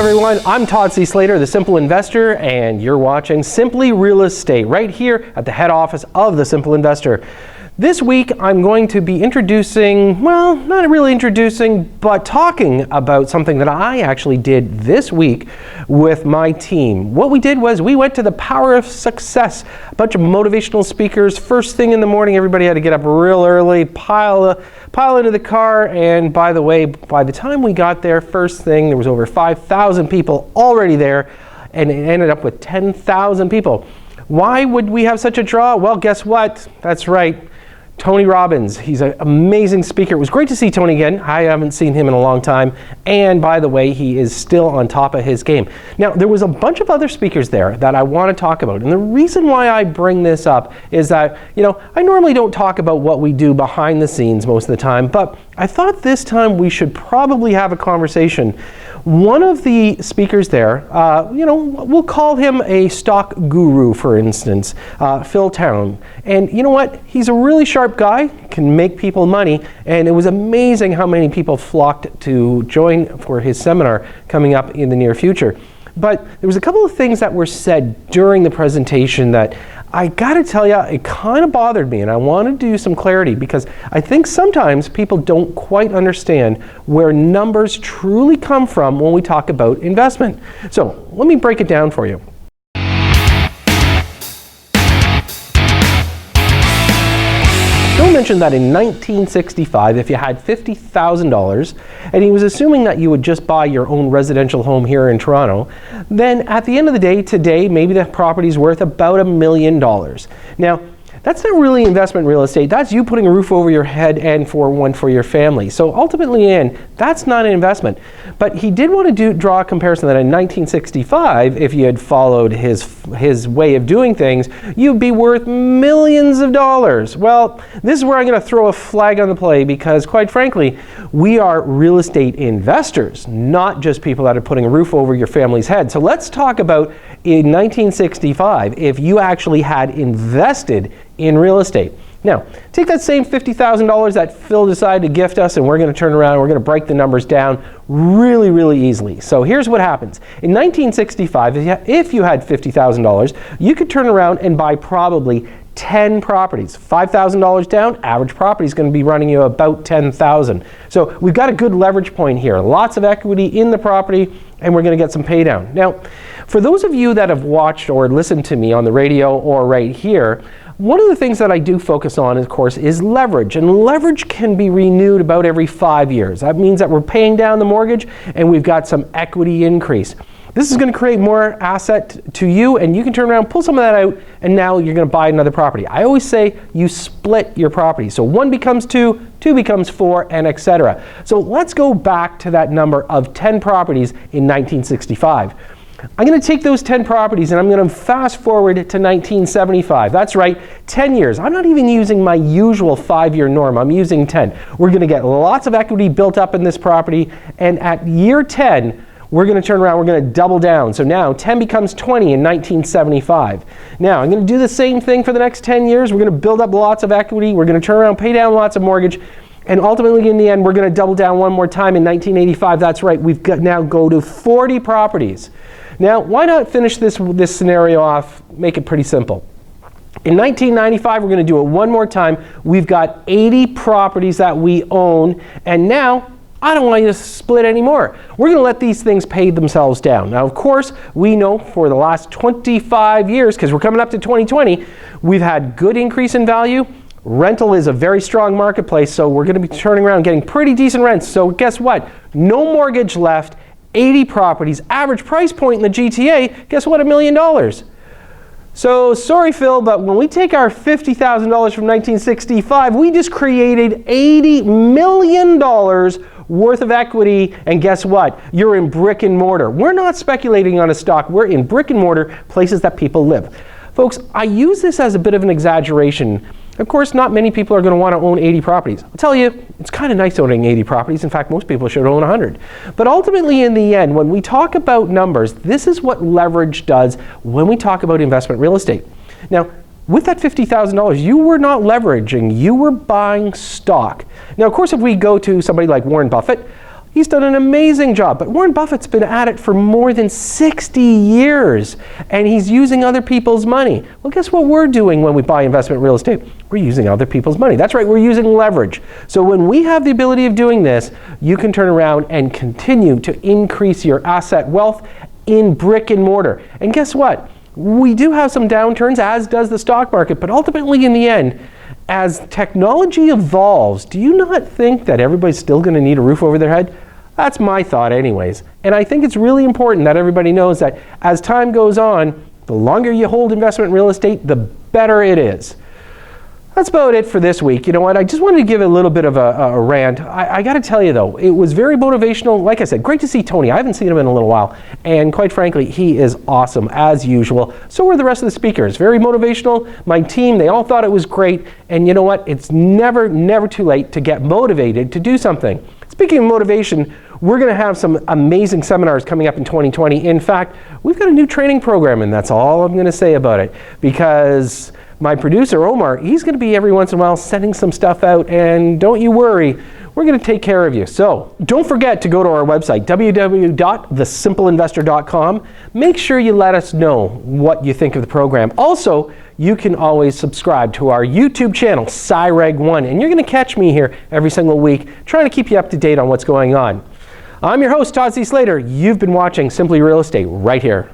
everyone, I'm Todd Slater, the Simple Investor, and you're watching Simply Real Estate right here at the head office of the Simple Investor. This week I'm going to be introducing, well, not really introducing, but talking about something that I actually did this week with my team. What we did was we went to the Power of Success, a bunch of motivational speakers. First thing in the morning, everybody had to get up real early, pile into the car, and by the way, by the time we got there, first thing, there was over 5,000 people already there, and it ended up with 10,000 people. Why would we have such a draw? Well, guess what? That's right. Tony Robbins, he's an amazing speaker. It was great to see Tony again. I haven't seen him in a long time. And by the way, he is still on top of his game. Now, there was a bunch of other speakers there that I want to talk about. And the reason why I bring this up is that, I normally don't talk about what we do behind the scenes most of the time, but I thought this time we should probably have a conversation. One of the speakers there, we'll call him a stock guru, for instance, Phil Town. And you know what? He's a really sharp guy, can make people money, and it was amazing how many people flocked to join for his seminar coming up in the near future. But there was a couple of things that were said during the presentation that I gotta tell you, it kind of bothered me, and I want to do some clarity because I think sometimes people don't quite understand where numbers truly come from when we talk about investment. So let me break it down for you. Phil mentioned that in 1965, if you had $50,000, and he was assuming that you would just buy your own residential home here in Toronto, then at the end of the day, today, maybe the property's worth about $1 million. Now, that's not really investment real estate. That's you putting a roof over your head and for one for your family. So ultimately, that's not an investment. But he did want to draw a comparison that in 1965, if you had followed his way of doing things, you'd be worth millions of dollars. Well, this is where I'm going to throw a flag on the play because, quite frankly, we are real estate investors, not just people that are putting a roof over your family's head. So let's talk about in 1965, if you actually had invested in real estate. Now, take that same $50,000 that Phil decided to gift us, and we're going to turn around and we're going to break the numbers down really, really easily. So here's what happens. In 1965, if you had $50,000, you could turn around and buy probably 10 properties. $5,000 down, average property is going to be running you about $10,000. So we've got a good leverage point here. Lots of equity in the property, and we're going to get some pay down. Now, for those of you that have watched or listened to me on the radio or right here, one of the things that I do focus on, of course, is leverage. And leverage can be renewed about every 5 years. That means that we're paying down the mortgage and we've got some equity increase. This is going to create more asset to you, and you can turn around, pull some of that out, and now you're going to buy another property. I always say you split your property. So 1 becomes 2, 2 becomes 4, and etc. So let's go back to that number of 10 properties in 1965. I'm going to take those 10 properties and I'm going to fast forward to 1975. That's right, 10 years. I'm not even using my usual 5-year norm. I'm using 10. We're going to get lots of equity built up in this property, and at year 10, we're going to turn around, we're going to double down. So now 10 becomes 20 in 1975. Now I'm going to do the same thing for the next 10 years. We're going to build up lots of equity. We're going to turn around, pay down lots of mortgage. And ultimately, in the end, we're going to double down one more time in 1985. That's right, we've got now go to 40 properties. Now, why not finish this scenario off, make it pretty simple. In 1995, we're going to do it one more time. We've got 80 properties that we own, and now I don't want you to split anymore. We're going to let these things pay themselves down. Now, of course, we know for the last 25 years, because we're coming up to 2020, we've had good increase in value. Rental is a very strong marketplace, so we're going to be turning around getting pretty decent rents. So guess what? No mortgage left, 80 properties, average price point in the GTA, guess what? $1 million. So sorry, Phil, but when we take our $50,000 from 1965, we just created $80 million worth of equity, and guess what? You're in brick and mortar. We're not speculating on a stock. We're in brick and mortar, places that people live. Folks, I use this as a bit of an exaggeration. Of course, not many people are going to want to own 80 properties. I'll tell you, it's kind of nice owning 80 properties. In fact, most people should own 100. But ultimately, in the end, when we talk about numbers, this is what leverage does when we talk about investment real estate. Now, with that $50,000, you were not leveraging, you were buying stock. Now, of course, if we go to somebody like Warren Buffett, He's done an amazing job, but Warren Buffett's been at it for more than 60 years, and he's using other people's money. Well, guess what we're doing when we buy investment real estate? We're using other people's money. That's right, we're using leverage. So when we have the ability of doing this, you can turn around and continue to increase your asset wealth in brick and mortar. And guess what? We do have some downturns, as does the stock market, but ultimately in the end, as technology evolves, do you not think that everybody's still going to need a roof over their head? That's my thought anyways. And I think it's really important that everybody knows that as time goes on, the longer you hold investment real estate, the better it is. That's about it for this week. You know what? I just wanted to give a little bit of a rant. I got to tell you, though, it was very motivational. Like I said, great to see Tony. I haven't seen him in a little while. And quite frankly, he is awesome, as usual. So were the rest of the speakers. Very motivational. My team, they all thought it was great. And you know what? It's never too late to get motivated to do something. Speaking of motivation, we're going to have some amazing seminars coming up in 2020. In fact, we've got a new training program, and that's all I'm going to say about it. Because my producer, Omar, he's going to be every once in a while sending some stuff out, and don't you worry, we're going to take care of you. So don't forget to go to our website, www.thesimpleiinvestor.com. Make sure you let us know what you think of the program. Also, you can always subscribe to our YouTube channel, SciReg1, and you're going to catch me here every single week trying to keep you up to date on what's going on. I'm your host, Todd C. Slater. You've been watching Simply Real Estate right here.